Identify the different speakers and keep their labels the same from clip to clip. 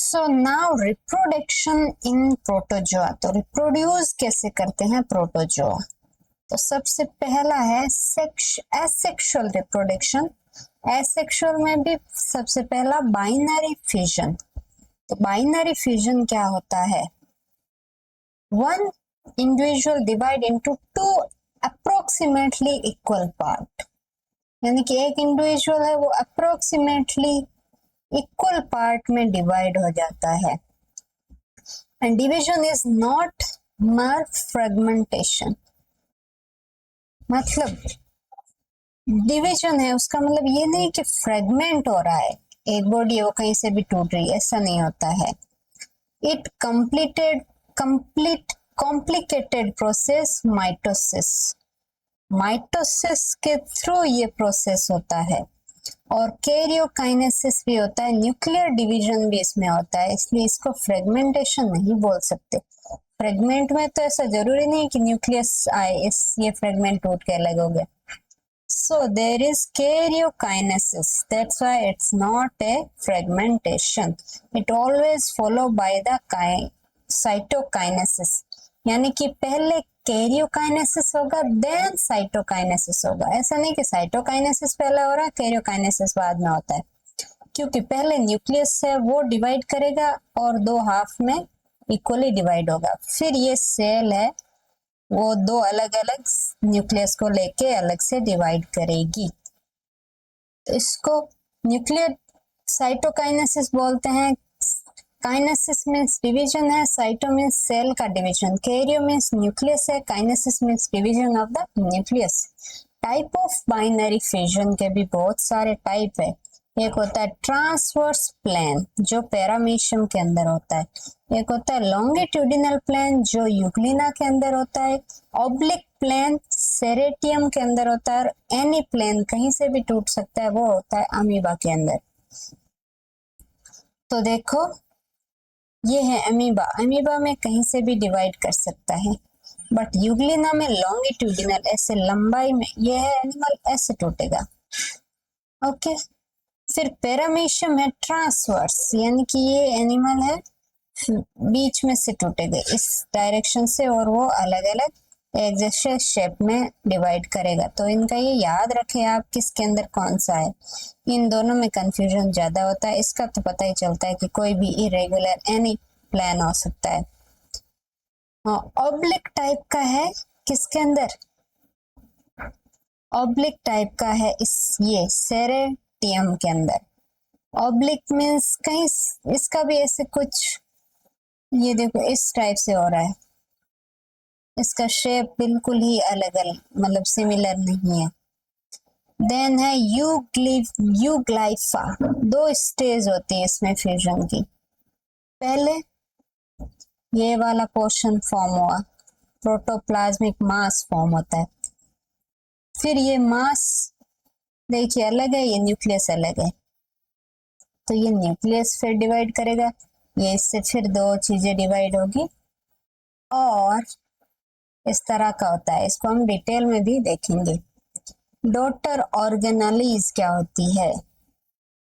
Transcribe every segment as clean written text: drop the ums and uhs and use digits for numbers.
Speaker 1: So now reproduction in protozoa. तो reproduce कैसे करते हैं प्रोटोजोआ? तो सबसे पहला है एसेक्सुअल रिप्रोडक्शन। एसेक्सुअल में भी सबसे पहला बाइनरी फ्यूजन। तो बाइनरी फ्यूजन क्या होता है? One individual divide into two approximately equal part, यानी कि एक इंडिविजुअल है वो अप्रोक्सीमेटली इक्वल पार्ट में डिवाइड हो जाता है। एंड डिवीजन इज नॉट मर फ्रेगमेंटेशन, मतलब डिवीजन है उसका मतलब ये नहीं कि फ्रेगमेंट हो रहा है, एक बॉडी है वो कहीं से भी टूट रही है, ऐसा नहीं होता है। It complicated process mitosis, mitosis के थ्रू ये प्रोसेस होता है। और कैरियोकाइनेसिस भी होता है, न्यूक्लियर डिवीजन भी इसमें होता है, इसलिए इसको फ्रेगमेंटेशन नहीं बोल सकते। फ्रेगमेंट में तो ऐसा जरूरी नहीं कि न्यूक्लियस आए इस ये फ्रेगमेंट टूट के अलग हो गया। So there is karyokinesis, that's why it's not a fragmentation, it always follow by the cytokinesis, यानी कि पहले कैरियोकाइनेसिस होगा देन साइटोकाइनेसिस होगा। ऐसा नहीं कि साइटोकाइनेसिस पहले हो रहा है कैरियोकाइनेसिस बाद में होता है, क्योंकि पहले न्यूक्लियस है वो डिवाइड करेगा और दो हाफ में इक्वली डिवाइड होगा, फिर ये सेल है वो दो अलग अलग न्यूक्लियस को लेके अलग से डिवाइड करेगी। तो इसको न्यूक्लियर साइटोकाइनेसिस बोलते हैं। काइनेसिस मीन्स डिवीजन है, साइटो मीन्स सेल का डिवीजन, कैरियो मीन्स न्यूक्लियस है, kinesis means division of the nucleus. Type of binary fusion के भी बहुत सारे टाइप है। एक होता है ट्रांसवर्स प्लेन जो पैरामीशियम के अंदर होता है, एक होता है लॉन्गिट्यूडिनल प्लेन जो यूग्लिना के अंदर होता है, ऑब्लिक प्लेन सेरेटियम के अंदर होता है, और एनी प्लेन कहीं से भी टूट सकता है वो होता है अमीबा के अंदर। तो देखो ये है अमीबा, अमीबा में कहीं से भी डिवाइड कर सकता है, बट यूग्लिना में लॉन्गिट्यूडिनल ऐसे लंबाई में ये है एनिमल ऐसे टूटेगा। ओके, फिर पैरामीशियम है ट्रांसवर्स, यानी कि ये एनिमल है बीच में से टूटेगा इस डायरेक्शन से और वो अलग अलग एक जैसे शेप में डिवाइड करेगा। तो इनका ये याद रखें आप किसके अंदर कौन सा है, इन दोनों में कंफ्यूजन ज्यादा होता है। इसका तो पता ही चलता है कि कोई भी इरेगुलर एनी प्लान हो सकता है। ऑब्लिक टाइप का है किसके अंदर? ऑब्लिक टाइप का है ये सेरेटियम के अंदर। ऑब्लिक मीन्स कहीं इसका भी ऐसे कुछ ये देखो इस टाइप से हो रहा है, इसका शेप बिल्कुल ही अलग अलग मतलब सिमिलर नहीं है। देन है यूग्लाइफा, दो स्टेज होती है इसमें फ्यूजन की। पहले ये वाला पोर्शन फॉर्म हुआ, प्रोटोप्लाज्मिक मास फॉर्म होता है, फिर ये मास देखिए अलग है, ये न्यूक्लियस अलग है, तो ये न्यूक्लियस फिर डिवाइड करेगा, ये इससे फिर दो चीजें डिवाइड होगी और इस तरह का होता है। इसको हम डिटेल में भी देखेंगे। डॉटर ऑर्गेनेलीज क्या होती है?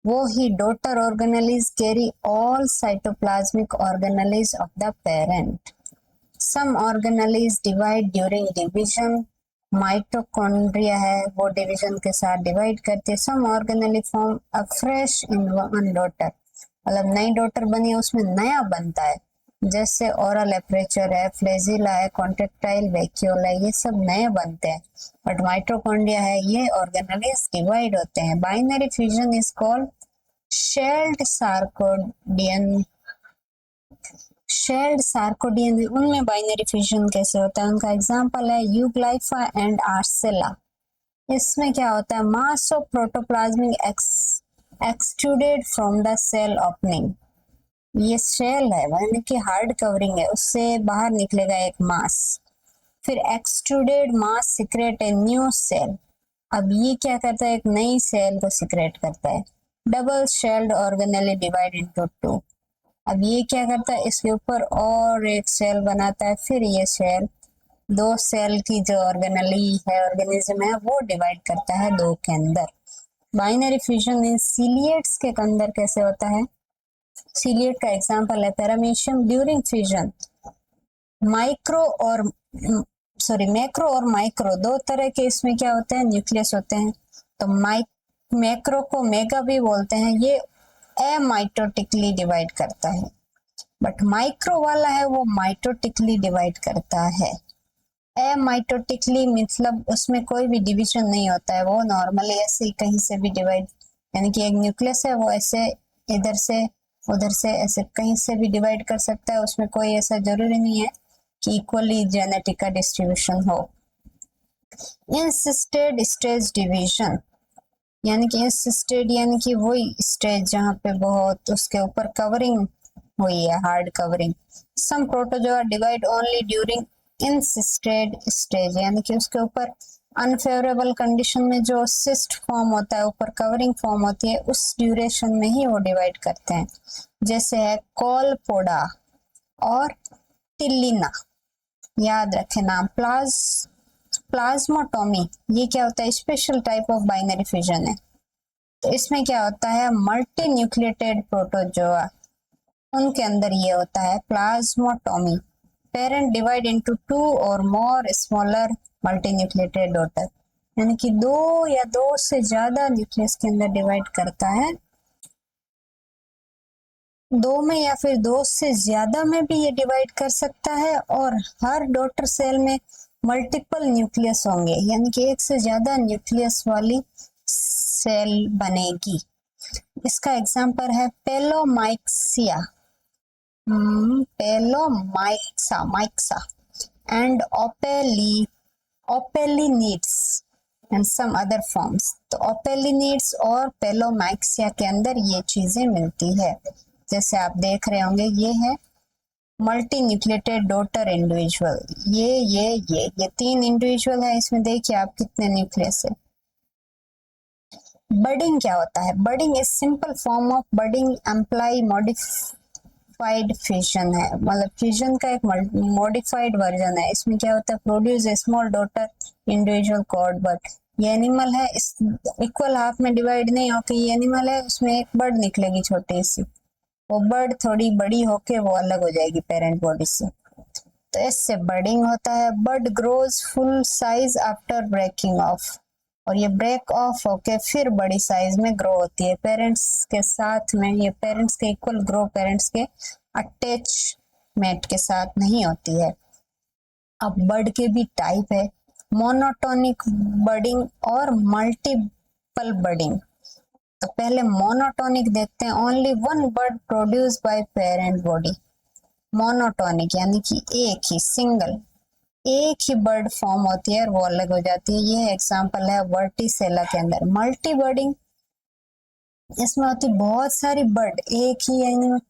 Speaker 1: वो ही daughter organelles carry all cytoplasmic organelles of the parent. Some organelles divide during division, mitochondria है वो डिवीजन के साथ डिवाइड करते हैं। Some organelle form a fresh in one daughter, मतलब नई डॉटर बनी उसमें नया बनता है, जैसे ओरल एपरेचर है, फ्लैजिला है, कॉन्ट्रेक्टाइल वैक्यूल है, ये सब नए बनते हैं। बट माइटोकॉन्ड्रिया है ये ऑर्गेनेलीज डिवाइड होते हैं। Binary fusion is called shelled sarcodian. Shelled sarcodian है उनमें बाइनरी फ्यूजन कैसे होता है? उनका एग्जांपल है यूग्लाइफा एंड आर्सेला। इसमें क्या होता है? Mass of protoplasmic extruded from the cell opening, ये सेल है यानी कि हार्ड कवरिंग है, उससे बाहर निकलेगा एक मास, फिर extruded mass secrete a new cell. अब ये क्या करता है? एक नई सेल को सिक्रेट करता है। Double shelled organelle divide into two, अब ये क्या करता है? इसके ऊपर और एक सेल बनाता है, फिर ये सेल दो सेल की जो ऑर्गेनेली है ऑर्गेनिज्म है वो डिवाइड करता है दो के अंदर। बाइनरी फ्यूजन इन सीलिएट्स के अंदर कैसे होता है? सीलिएट का एग्जाम्पल है पैरामीशियम ड्यूरिंग फ्यूजन। मैक्रो और माइक्रो दो तरह के इसमें क्या होते हैं, न्यूक्लियस होते हैं। तो मैक्रो को मेगा भी बोलते हैं, ये एमाइटोटिकली डिवाइड करता है, बट माइक्रो वाला है वो माइटोटिकली डिवाइड करता है। एमाइटोटिकली मतलब उसमें कोई भी डिवीजन नहीं होता है, वो नॉर्मली ऐसे ही कहीं से भी डिवाइड, यानी कि एक न्यूक्लियस है वो ऐसे इधर से उधर से ऐसे कहीं से भी डिवाइड कर सकता है, उसमें कोई ऐसा जरूरी नहीं है कि इक्वली जेनेटिक का डिस्ट्रीब्यूशन हो। इंसिस्टेड स्टेज डिवीजन, यानी कि इंसिस्टेड यानी कि वही स्टेज जहाँ पे बहुत उसके ऊपर कवरिंग हुई है, hard covering. Some protozoa divide only during encysted stage, यानी कि उसके ऊपर अनफेवरेबल कंडीशन में जो सिस्ट फॉर्म होता है, ऊपर कवरिंग फॉर्म होती है, उस ड्यूरेशन में ही वो डिवाइड करते हैं। जैसे है कोलपोडा और टिलिना, याद रखें नाम। प्लाज्मोटोमी, ये क्या होता है, special type of binary fusion है। तो इसमें क्या होता है, मल्टी न्यूक्लिएटेड प्रोटोजोआ, उनके अंदर ये होता है प्लाज्मोटोमी। पेरेंट डिवाइड इनटू 2 और मोर स्मॉलर मल्टीन्यूक्लिएटेड डॉटर, यानी कि 2 या 2 से ज्यादा न्यूक्लियस के अंदर डिवाइड करता है। 2 में या फिर 2 से ज्यादा में भी ये डिवाइड कर सकता है, और हर डॉटर सेल में मल्टीपल न्यूक्लियस होंगे, यानी कि 1 से ज्यादा न्यूक्लियस वाली सेल बनेगी। इसका एग्जांपल है pelomyxa, myxa and opalinids and some other forms. तो ओपेलिनिड्स और पेलोमाइक्सिया के अंदर ये चीजें मिलती है। जैसे आप देख रहे होंगे, ये है मल्टी न्यूक्लिएटेड डॉटर इंडिविजुअल, ये 3 इंडिविजुअल है, इसमें देखिए आप कितने न्यूक्लियस है। बडिंग क्या होता है, budding is simple form of budding employee modified fusion है, मतलब फ्यूजन का एक मॉडिफाइड वर्जन है। इसमें क्या होता है, produce a small daughter individual called bud. ये एनिमल है, इस इक्वल हाफ में डिवाइड नहीं होकर ये एनिमल है, उसमें एक बर्ड निकलेगी छोटी सी, वो बर्ड थोड़ी बड़ी होके वो अलग हो जाएगी पेरेंट बॉडी से। तो इससे बर्डिंग होता है। Bud grows full size after breaking off, और ये ब्रेक ऑफ होके फिर बड़ी साइज में ग्रो होती है पेरेंट्स के साथ में। ये पेरेंट्स के इक्वल ग्रो पेरेंट्स के अटैचमेंट के साथ नहीं होती है। अब बर्ड के भी टाइप है, मोनोटोनिक बर्डिंग और मल्टीपल बर्डिंग। तो पहले मोनोटोनिक देखते हैं, only one bird produce by parent body. Monotonic यानी कि एक ही सिंगल एक ही बर्ड फॉर्म होती है और वो अलग हो जाती है। ये एग्जांपल है वर्टिसेला के अंदर। मल्टी बर्डिंग, इसमें होती बहुत सारी बर्ड, एक ही एनिमल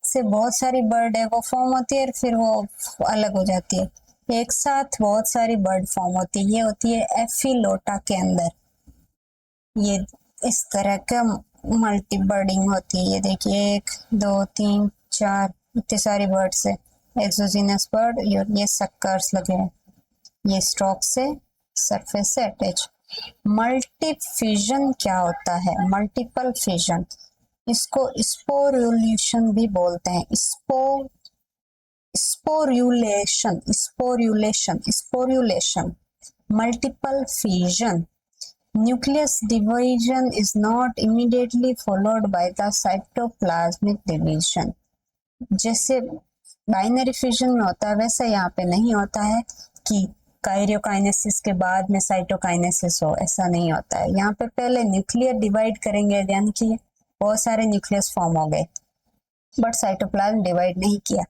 Speaker 1: से बहुत सारी बर्ड है वो फॉर्म होती है और फिर वो अलग हो जाती है। एक साथ बहुत सारी बर्ड फॉर्म होती है, ये होती है एफिलोटा के अंदर। ये इस तरह का मल्टी बर्डिंग होती है। ये देखिए 1 2 3 4 इतनी सारी बर्ड्स है। एक्सोजीनस बर्ड, ये सक्कर्स लगे हैं, ये स्टॉक से सरफेस से अटैच। मल्टी फ्यूजन क्या होता है, मल्टीपल फ्यूजन, इसको स्पोरुलेशन भी बोलते हैं। Sporulation multiple fusion. Nucleus division is not immediately followed by the cytoplasmic division. जैसे बाइनरी फ्यूजन में होता है वैसा यहाँ पे नहीं होता है कि काइरियोकाइनेसिस के बाद में साइटोकाइनेसिस हो, ऐसा नहीं होता है। यहाँ पे पहले न्यूक्लियर डिवाइड करेंगे, यानी कि बहुत सारे न्यूक्लियस फॉर्म हो गए, बट साइटोप्लाज्म डिवाइड नहीं किया।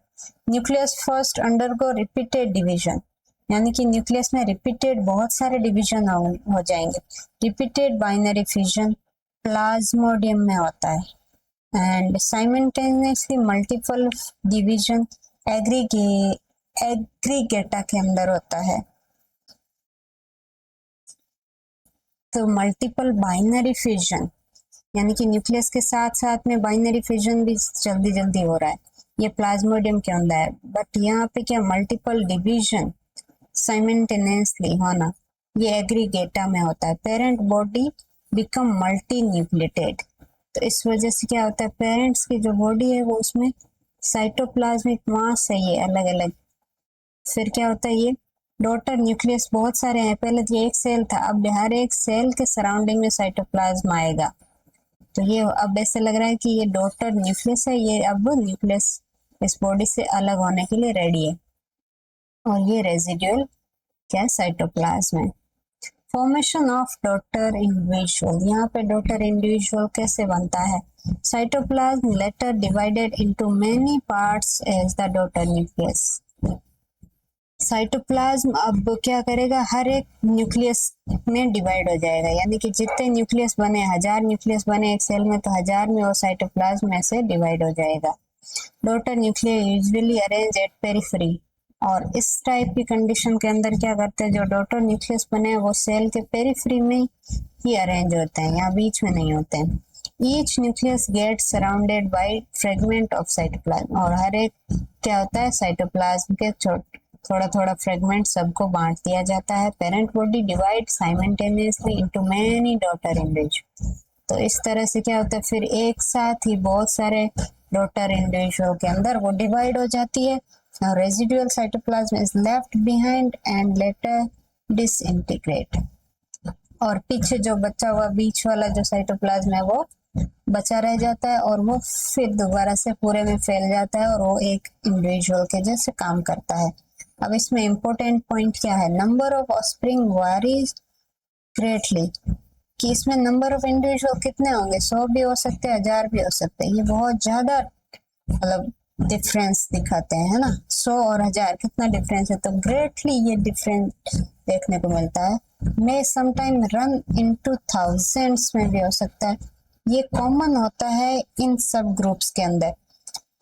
Speaker 1: Nucleus first undergo repeated division, यानी कि न्यूक्लियस में रिपीटेड बहुत सारे डिवीजन हो जाएंगे। रिपीटेड बाइनरी फ्यूजन प्लाज्मोडियम में होता है, एंड साइमल्टेनियसली मल्टीपल डिवीजन एग्रीगेटा के अंदर होता है। तो मल्टीपल बाइनरी फ्यूजन यानी कि न्यूक्लियस के साथ साथ में बाइनरी फ्यूजन भी जल्दी जल्दी हो रहा है, ये प्लाज्मोडियम के अंदर है। बट यहाँ पे क्या मल्टीपल डिवीजन साइमल्टेनियसली होना, ये एग्रीगेटा में होता है। Parent body become multi nucleated, तो तो इस वजह से क्या होता है, पेरेंट्स की जो बॉडी है वो उसमें साइटोप्लाज्मिक मास है ये अलग अलग। फिर क्या होता है, ये डॉटर न्यूक्लियस बहुत सारे हैं, पहले तो ये एक सेल था, अब हर एक सेल के सराउंडिंग में साइटोप्लाज्म आएगा। तो ये अब ऐसे लग रहा है कि ये डॉटर न्यूक्लियस है, ये अब न्यूक्लियस इस बॉडी से अलग होने के लिए रेडी है। और ये रेजिड्यूल क्या साइटोप्लाज्म है। फॉर्मेशन ऑफ डॉटर इंडिविजुअल, यहाँ पे डॉटर इंडिविजुअल कैसे बनता है, cytoplasm later divided into many parts as the daughter nucleus. Cytoplasm अब क्या करेगा, हर एक न्यूक्लियस में डिवाइड हो जाएगा, यानी कि जितने न्यूक्लियस बने, 1000 न्यूक्लियस बने एक सेल में, तो 1000 में वो साइटोप्लाज्म में से डिवाइड हो जाएगा। Daughter nucleus usually arrange eight periphery, और इस टाइप की कंडीशन के अंदर क्या करते हैं, जो डॉटर न्यूक्लियस बने वो सेल के पेरिफेरी में ही अरेंज होते हैं, यहाँ बीच में नहीं होते हैं। Each nucleus get surrounded by fragment of cytoplasm, और हर एक क्या होता है, साइटोप्लाज्म के थोड़ा थोड़ा फ्रेगमेंट सबको बांट दिया जाता है। Parent body divide simultaneously into many daughter individual. तो इस तरह से क्या होता है, फिर एक साथ ही बहुत सारे डॉटर इंडिविजुअल के अंदर वो डिवाइड हो जाती है। Now residual cytoplasm is left behind and later disintegrate, और पीछे जो बचा हुआ बीच वाला जो साइटोप्लाज्म है वो बचा रह जाता है, और वो फिर दोबारा से पूरे में फैल जाता है और वो एक इंडिविजुअल के जैसे काम करता है। अब इसमें इम्पोर्टेंट पॉइंट क्या है, number of offspring varies greatly, कि इसमें नंबर ऑफ इंडिविजुअल कितने होंगे, 100 भी हो सकते हैं, 1000 भी हो सकते हैं, ये बहुत ज्यादा मतलब डिफरेंस दिखाते हैं, है ना। 100 और 1000 कितना डिफरेंस है, तो ग्रेटली ये डिफरेंस देखने को मिलता है। मे समटाइम रन इनटू थाउजेंड्स में भी हो सकता है। ये कॉमन होता है इन सब ग्रुप्स के अंदर,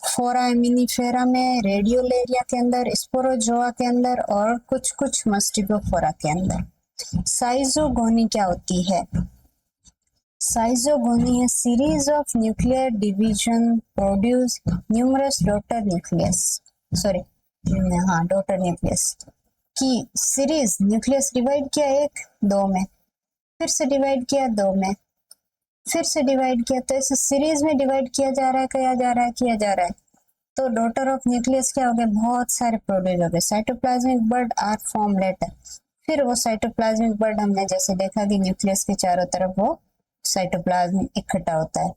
Speaker 1: फोरामिनिफेरा में, रेडियोलेरिया के अंदर, स्पोरोजोआ के अंदर, और कुछ कुछ मस्टिगोफोरा के अंदर। साइजोगोनी क्या होती है, साइजोगोनी है series of nuclear division produce numerous daughter nucleus, sorry हाँ डॉटर न्यूक्लियस की सीरीज, न्यूक्लियस डिवाइड किया 1 2 में, फिर से डिवाइड किया 2 में, फिर से डिवाइड किया, तो इसे सीरीज में डिवाइड किया जा रहा है, किया जा रहा है। तो डॉटर ऑफ न्यूक्लियस क्या हो गया, बहुत सारे प्रोड्यूस हो गए। Cytoplasmic bud are form later, फिर वो साइटोप्लाज्मिक बर्ड हमने जैसे देखा कि न्यूक्लियस के चारों तरफ वो साइटोप्लाज्म इकट्ठा होता है।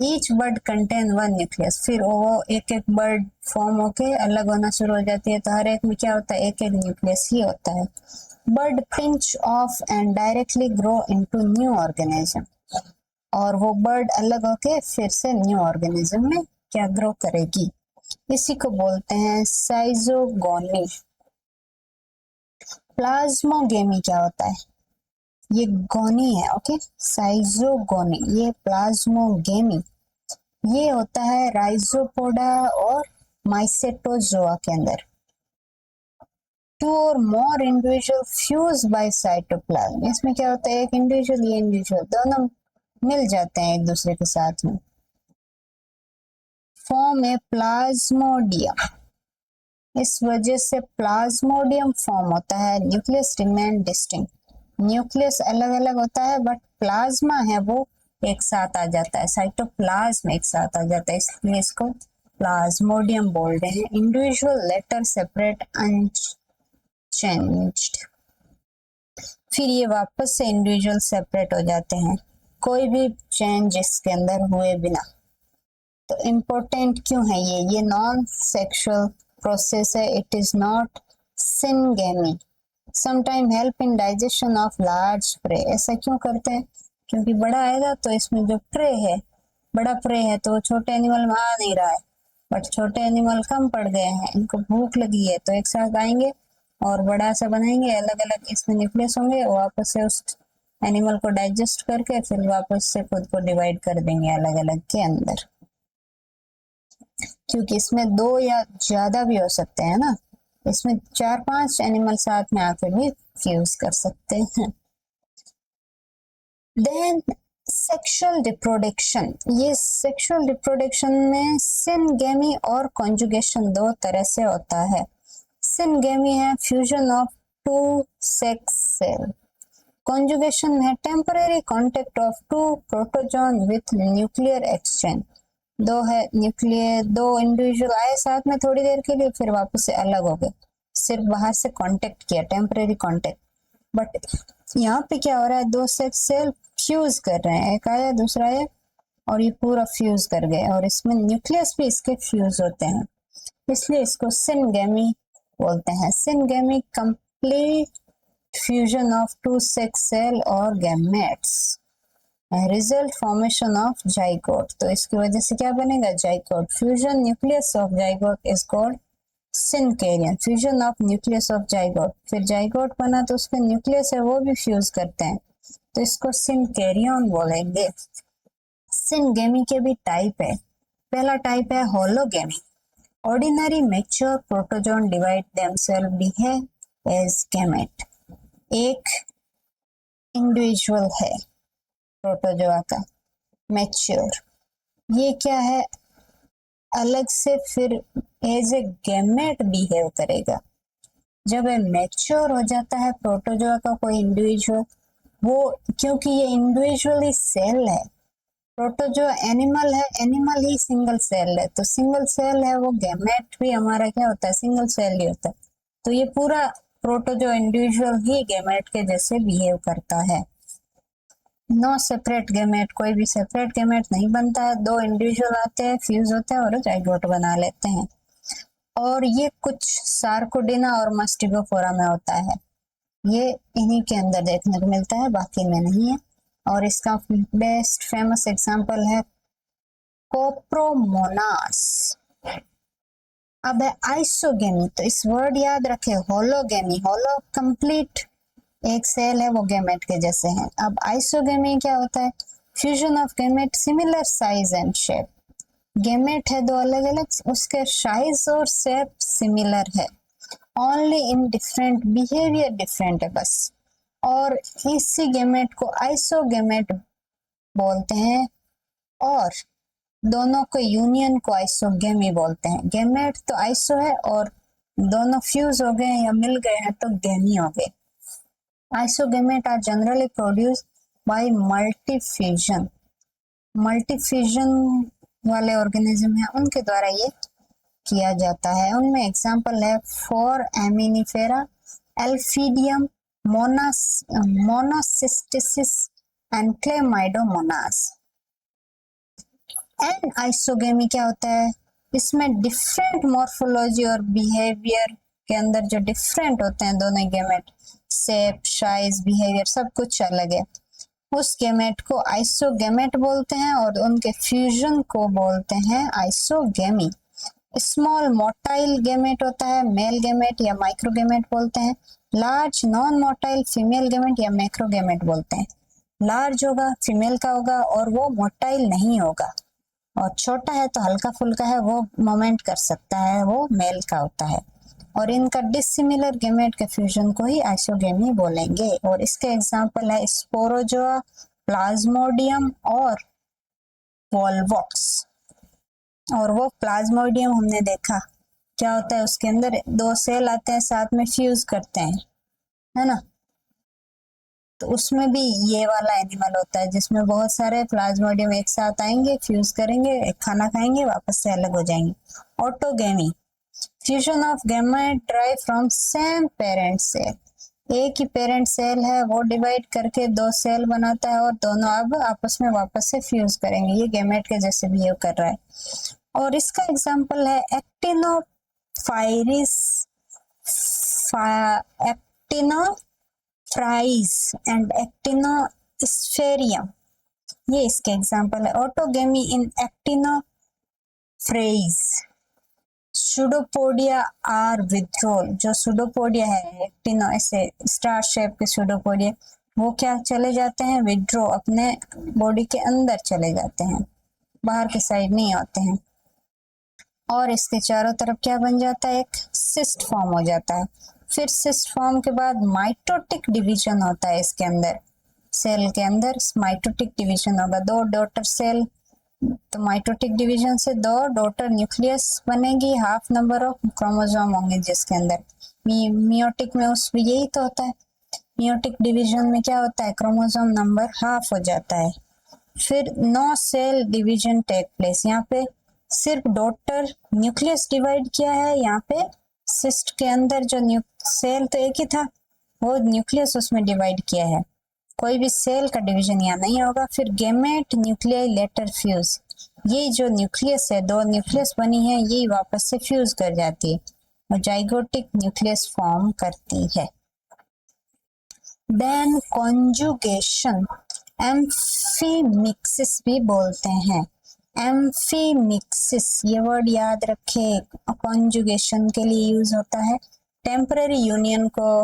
Speaker 1: ईच बर्ड कंटेन 1 न्यूक्लियस, फिर वो एक एक बर्ड फॉर्म होके अलग होना शुरू हो जाती है, तो हर एक में क्या होता है, एक एक न्यूक्लियस ही होता है। Bird pinch of and directly grow into new organism, और वो बर्ड अलग होके फिर से न्यू ऑर्गेनिज्म में क्या ग्रो करेगी, इसी को बोलते हैं साइजोगोनी। प्लाज्मोगेमी क्या होता है, ये गोनी है, ओके, साइजोगोनी, ये प्लाज्मोगेमी, ये होता है राइजोपोडा और माइसेटोजोआ के अंदर। 2 और more individual fuse by cytoplasm, इसमें क्या होता है, एक इंडिविजुअल ये इंडिविजुअल दोनों मिल जाते हैं एक दूसरे के साथ में, फॉर्म ए प्लाज्मोडियम, इस वजह से प्लाज्मोडियम फॉर्म होता है। न्यूक्लियस रिमेन डिस्टिंक्ट, न्यूक्लियस अलग अलग होता है बट प्लाज्मा है वो एक साथ आ जाता है, साइटोप्लाज्म एक साथ आ जाता है, इसलिए इसको प्लाज्मोडियम बोल रहे हैं। इंडिविजुअल लेटर सेपरेट अनचेंज्ड, फिर ये वापस से इंडिविजुअल सेपरेट हो जाते हैं, कोई भी चेंज इसके अंदर हुए बिना। तो इम्पोर्टेंट क्यों है ये नॉन सेक्सुअल प्रोसेस है, it is not syngamy, sometime help in digestion of large prey. ऐसा क्यों करते हैं, क्योंकि बड़ा आएगा तो इसमें जो प्रे है, बड़ा प्रे है, तो छोटे एनिमल में आ नहीं रहा है, बट छोटे एनिमल कम पड़ गए हैं, इनको भूख लगी है, तो एक साथ आएंगे और बड़ा सा बनाएंगे, अलग अलग इसमें न्यूक्लियस होंगे, वापस से उस एनिमल को डाइजेस्ट करके फिर वापस से खुद को डिवाइड कर देंगे अलग अलग के अंदर, क्योंकि इसमें 2 या ज्यादा भी हो सकते हैं ना, इसमें 4-5 एनिमल साथ में आकर भी फ्यूज कर सकते हैं। देन सेक्सुअल रिप्रोडक्शन, ये सेक्सुअल रिप्रोडक्शन में सिनगेमी और कॉन्जुगेशन 2 तरह से होता है। सिनगेमी है fusion of 2 sex cell, conjugation है temporary contact of two protozoan with nuclear exchange. दो है न्यूक्लियर, दो इंडिविजुअल आए साथ में थोड़ी देर के लिए, फिर वापस से अलग हो गए, सिर्फ बाहर से कांटेक्ट किया, टेम्परेरी कांटेक्ट। बट यहाँ पे क्या हो रहा है, दो सेक्स सेल फ्यूज कर रहे हैं, एक आया दूसरा आया और ये पूरा फ्यूज कर गए, और इसमें न्यूक्लियस भी इसके फ्यूज होते हैं, इसलिए इसको सिनगेमी बोलते हैं। Syngamy complete fusion of two sex cell और gametes, result formation of zygote. तो इसकी वजह से क्या बनेगा, zygote. Fusion nucleus of zygote is called synkaryon, fusion of nucleus of zygote. फिर जाइगोट बना तो उसका न्यूक्लियस है वो भी फ्यूज करते हैं, तो इसको सिनकैरियन बोलेंगे। सिनगेमी के भी टाइप है। पहला टाइप है hologamy. Ordinary mature protozoan divide themselves behave as gamete. एक इंडिविजुअल है प्रोटोजोआ का मैच्योर, ये क्या है, अलग से फिर एज ए गैमेट बिहेव करेगा। जब ये मैच्योर हो जाता है प्रोटोजोआ का कोई इंडिविजुअल, वो क्योंकि ये इंडिविजुअली सेल है, प्रोटोजोआ एनिमल है, एनिमल ही सिंगल सेल है, तो सिंगल सेल है वो गैमेट भी हमारा क्या होता है, सिंगल सेल ही होता है। तो ये पूरा प्रोटोजोआ इंडिविजुअल ही गैमेट के जैसे बिहेव करता है। नो सेपरेट गैमेट, कोई भी सेपरेट गैमेट नहीं बनता है, दो इंडिविजुअल आते हैं, फ्यूज होते हैं और जाइगोट बना लेते हैं। और ये कुछ सार्कोडिना और मास्टिगोफोरा में होता है, ये इन्हीं के अंदर देखने को मिलता है, बाकी में नहीं है। और इसका बेस्ट फेमस एग्जांपल है कोप्रोमोनास। अब है आइसोगेमी, तो इस वर्ड याद रखे, होलोगेमी, होलो कंप्लीट एक सेल है वो गैमेट के जैसे हैं। अब आइसोगेमी क्या होता है, fusion of gamete similar size and shape. Gamete है दो अलग अलग, उसके साइज और शेप सिमिलर है, only in different behaviour different है बस। और इसी गैमेट को आइसोगैमेट बोलते हैं, और दोनों को यूनियन को आइसोगेमी बोलते हैं। गैमेट तो आइसो है और दोनों फ्यूज हो गए या मिल गए हैं तो गैमी हो गए। Isogamy are generally produced by multifission. मल्टीफ्यूजन वाले ऑर्गेनिज्म हैं उनके द्वारा ये किया जाता है। उनमें एग्जांपल है फोरएमिनिफेरा, एल्फीडियम, मोनोसिस्टिसिस एंड क्लेमाइडोमोनास। एंड आइसोगेमी क्या होता है, इसमें डिफरेंट मॉर्फोलॉजी और बिहेवियर के अंदर जो डिफरेंट होते हैं दोनों गैमेट, शेप, साइज, बिहेवियर सब कुछ अलग है, उस गैमेट को आइसोगैमेट बोलते हैं और उनके फ्यूजन को बोलते हैं आइसोगेमी। स्मॉल मोटाइल गैमेट होता है मेल गैमेट या माइक्रोगैमेट बोलते हैं। Large non motile female gamete या मैक्रोगैमेट बोलते हैं। लार्ज होगा फीमेल का होगा और वो मोटाइल नहीं होगा, और छोटा है तो हल्का फुल्का है, वो मोमेंट कर सकता है, वो मेल का होता है। और इनका डिसिमिलर गैमेट के फ्यूजन को ही आइसोगेमी बोलेंगे। और इसके एग्जांपल है स्पोरोजोआ, प्लाज्मोडियम और वोल्वॉक्स। और वो प्लाज्मोडियम हमने देखा क्या होता है, उसके अंदर दो सेल आते हैं साथ में फ्यूज करते हैं, है ना, तो उसमें भी ये वाला एनिमल होता है जिसमें बहुत सारे प्लाज्मोडियम एक साथ आएंगे, फ्यूज करेंगे, एक खाना खाएंगे, वापस से अलग हो जाएंगे। Autogamy, fusion of gamete drive from same parent cell. एक ही पेरेंट सेल है वो डिवाइड करके दो सेल बनाता है और दोनों अब आपस में वापस से फ्यूज करेंगे, ये गैमेट के जैसे बिहेव कर रहा है। और इसका एग्जांपल है एक्टिनोफाइरिस, एक्टिनोफ्राइज एंड एक्टिनोस्फेरियम, ये इसके एग्जांपल है। Autogamy in actinophrys. Pseudopodia are withdrawal, जो सूडोपोडिया है एक्टिनो ऐसे स्टार शेप के सूडोपोडिया, वो क्या चले जाते हैं, विथड्रॉ, अपने बॉडी के अंदर चले जाते हैं, बाहर के साइड नहीं आते हैं। और इसके चारों तरफ क्या बन जाता है, एक सिस्ट फॉर्म हो जाता है। फिर सिस्ट फॉर्म के बाद माइटोटिक डिवीजन होता है इसके अंदर, सेल के अंदर माइटोटिक डिवीजन होगा, दो डॉटर सेल, तो माइटोटिक डिवीजन से दो डॉटर न्यूक्लियस बनेगी, हाफ नंबर ऑफ क्रोमोसोम होंगे जिसके अंदर। मियोटिक में उस यही तो होता है। मियोटिक डिवीजन में क्या होता है, क्रोमोसोम नंबर हाफ हो जाता है। फिर no cell division take place, यहाँ पे सिर्फ डॉटर न्यूक्लियस डिवाइड किया है, यहाँ पे सिस्ट के अंदर जो सेल तो एक ही था, वो न्यूक्लियस उसमें डिवाइड किया है, कोई भी सेल का डिवीजन यहाँ नहीं होगा। फिर गेमेट न्यूक्लियाई लेटर फ्यूज, ये जो न्यूक्लियस है, दो न्यूक्लियस बनी है, ये वापस से फ्यूज कर जाती है और जाइगोटिक न्यूक्लियस फॉर्म करती है। देन कॉन्जुगेशन, एम्फीमिक्सिस भी बोलते हैं। एम्फीमिक्सिस ये वर्ड याद रखे, कॉन्जुगेशन के लिए यूज होता है। टेम्पररी यूनियन को,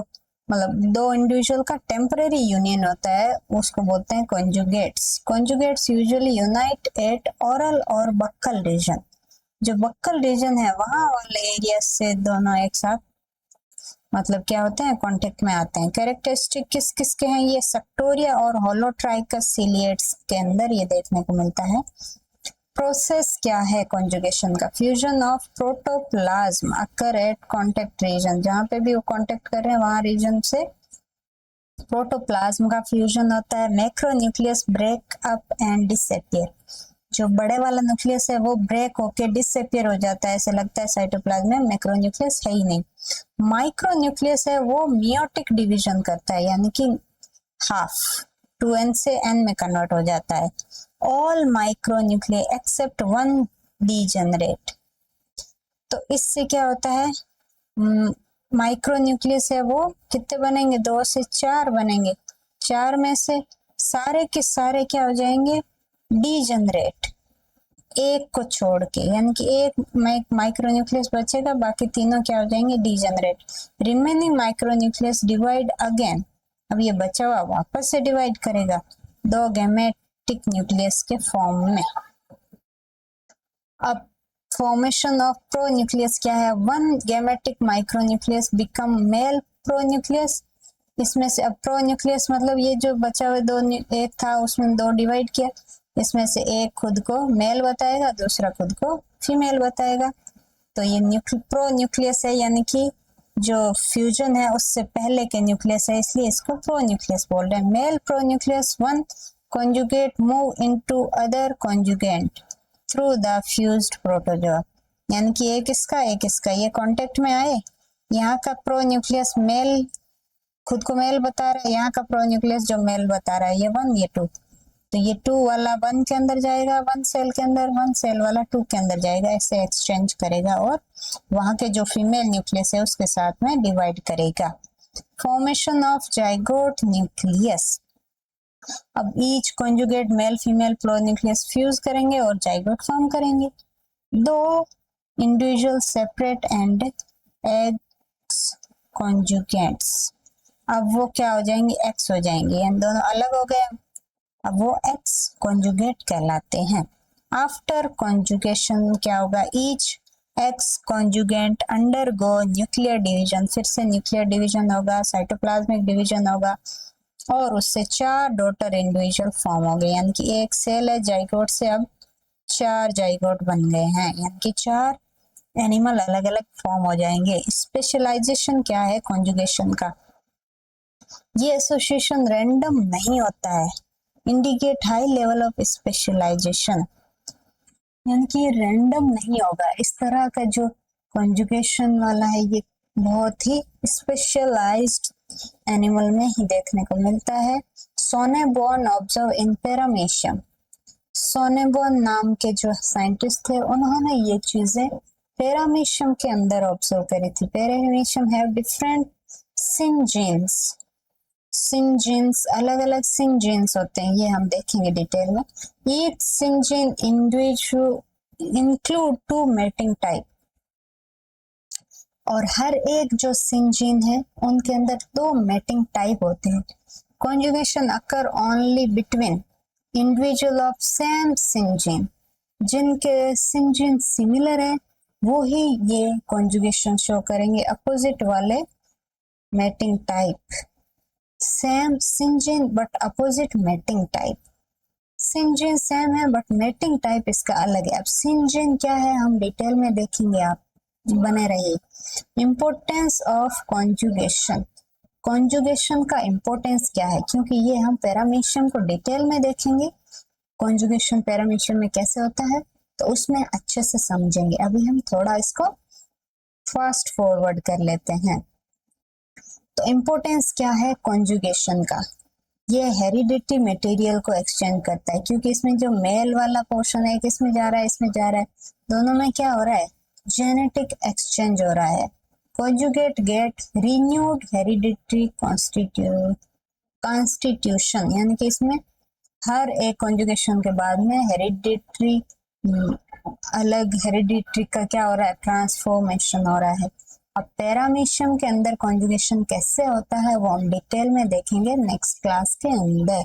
Speaker 1: मतलब दो इंडिविजुअल का टेम्पररी यूनियन होता है, उसको बोलते हैं conjugants. Conjugants usually unite at oral और बक्कल रीजन, जो बक्कल रीजन है वहां वाले एरिया से दोनों एक साथ मतलब क्या होते हैं, कांटेक्ट में आते हैं। कैरेक्टरिस्टिक किस किस के हैं, ये सेक्टोरिया और होलोट्राइकस सिलिएट्स के अंदर ये देखने को मिलता है। प्रोसेस क्या है कॉन्जुगेशन का, fusion of protoplasm occur at contact region, जहां पे भी वो कांटेक्ट कर रहे हैं वहां रीजन से प्रोटोप्लाज्म का फ्यूजन होता है। Macronucleus break up and disappear, जो बड़े वाला न्यूक्लियस है वो ब्रेक होके डिसअपियर हो जाता है, ऐसे लगता है साइटोप्लाज्म में मैक्रोन्यूक्लियस है ही नहीं। माइक्रोन्यूक्लियस है वो मियोटिक डिवीजन करता है, यानी कि हाफ 2n से n में कन्वर्ट हो जाता है। All micronuclear except one degenerate, तो इससे क्या होता है, माइक्रोन्यूक्लियस है वो कितने बनेंगे, 2 से 4 बनेंगे, 4 में से सारे के सारे क्या हो जाएंगे, डीजेनरेट, एक को छोड़ के, यानी कि एक माइक्रोन्यूक्लियस बचेगा, बाकी तीनों क्या हो जाएंगे, degenerate. Remaining micronucleus divide again, अब ये बचा हुआ वापस से डिवाइड करेगा दो गैमेटिक न्यूक्लियस के फॉर्म में। अब फॉर्मेशन ऑफ प्रोन्यूक्लियस क्या है, one gametic micronucleus become male pronucleus, इसमें से अब प्रोन्यूक्लियस मतलब ये जो बचा हुआ दो, एक था उसमें दो डिवाइड किया, इसमें से एक खुद को मेल बताएगा, दूसरा खुद को फीमेल बताएगा, तो ये प्रोन्यूक्लियस है, यानी कि जो फ्यूजन है उससे पहले के न्यूक्लियस है, इसलिए इसको प्रोन्यूक्लियस बोल रहे हैं। Male pronucleus one conjugate move into other conjugate through the fused protozoa, यानी कि एक इसका ये कांटेक्ट में आए, यहाँ का प्रोन्यूक्लियस मेल खुद को मेल बता रहा है, यहाँ का प्रोन्यूक्लियस जो मेल बता रहा है ये 1 ये 2, तो ये 2 वाला 1 के अंदर जाएगा 1 सेल के अंदर, 1 सेल वाला 2 के अंदर जाएगा, ऐसे एक्सचेंज करेगा और वहां के जो फीमेल न्यूक्लियस है उसके साथ में डिवाइड करेगा। फॉर्मेशन ऑफ जाइगोट न्यूक्लियस, अब each conjugate male female pronucleus fuse करेंगे और जाइगोट फॉर्म करेंगे। दो individual separate and x conjugates, अब वो क्या हो जाएंगे, एक्स हो जाएंगे, यानी दोनों अलग हो गए, अब वो एक्स कॉन्जुगेट कहलाते हैं। आफ्टर कॉन्जुगेशन क्या होगा, each ex conjugant undergo nuclear division, फिर से न्यूक्लियर डिवीजन होगा, साइटोप्लाज्मिक डिवीजन होगा और उससे 4 डॉटर इंडिविजुअल फॉर्म हो गए, यानी कि एक सेल है जाइगोट से अब 4 जाइगोट बन गए हैं, यानी कि 4 एनिमल अलग अलग फॉर्म हो जाएंगे। स्पेशलाइजेशन क्या है कॉन्जुगेशन का, ये एसोसिएशन रैंडम नहीं होता है, indicate high level of specialization, यानी कि ये रैंडम नहीं होगा, इस तरह का जो कॉन्जुगेशन वाला है ये बहुत ही स्पेशलाइज्ड एनिमल में ही देखने को मिलता है। सोनेबॉर्न ऑब्जर्व इन पैरामीशियम, सोनेबॉर्न नाम के जो साइंटिस्ट थे उन्होंने ये चीजें पैरामीशियम के अंदर ऑब्जर्व करी थी। पैरामीशियम हैव डिफरेंट सिंजीन्स, सिंजीन्स अलग अलग सिंजीन्स होते हैं, ये हम देखेंगे डिटेल में। Each Syngene individual include 2 mating type, और हर एक जो सिंजीन है उनके अंदर 2 मेटिंग टाइप होते हैं। Conjugation occur only between individual of same Syngene, जिनके सिंजीन सिमिलर है वो ही ये कॉन्जुगेशन शो करेंगे, अपोजिट वाले mating type, same Syngene but opposite mating type, Syngene same है बट मेटिंग टाइप इसका अलग है। अब सिंजीन क्या है हम डिटेल में देखेंगे, आप बने रहिए। इम्पोर्टेंस ऑफ कॉन्जुगेशन, कॉन्जुगेशन का इम्पोर्टेंस क्या है, क्योंकि ये हम पैरामीशियम को डिटेल में देखेंगे, कॉन्जुगेशन पैरामीशियम में कैसे होता है, तो उसमें अच्छे से समझेंगे। अभी हम थोड़ा इसको फास्ट फॉरवर्ड कर लेते हैं। तो इम्पोर्टेंस क्या है कॉन्जुगेशन का, ये हेरिडिटी मटेरियल को एक्सचेंज करता है, क्योंकि इसमें जो मेल वाला पोर्शन है किसमें जा रहा है, इसमें जा रहा है, दोनों में क्या हो रहा है, जेनेटिक एक्सचेंज हो रहा है। Conjugate get renewed hereditary constitution, यानी कि इसमें हर एक कॉन्जुगेशन के बाद में हेरिडिटरी अलग हेरिडिटरी का क्या हो रहा है, ट्रांसफॉर्मेशन हो रहा है। अब पैरामीशियम के अंदर कॉन्जुगेशन कैसे होता है वो हम डिटेल में देखेंगे नेक्स्ट क्लास के अंदर।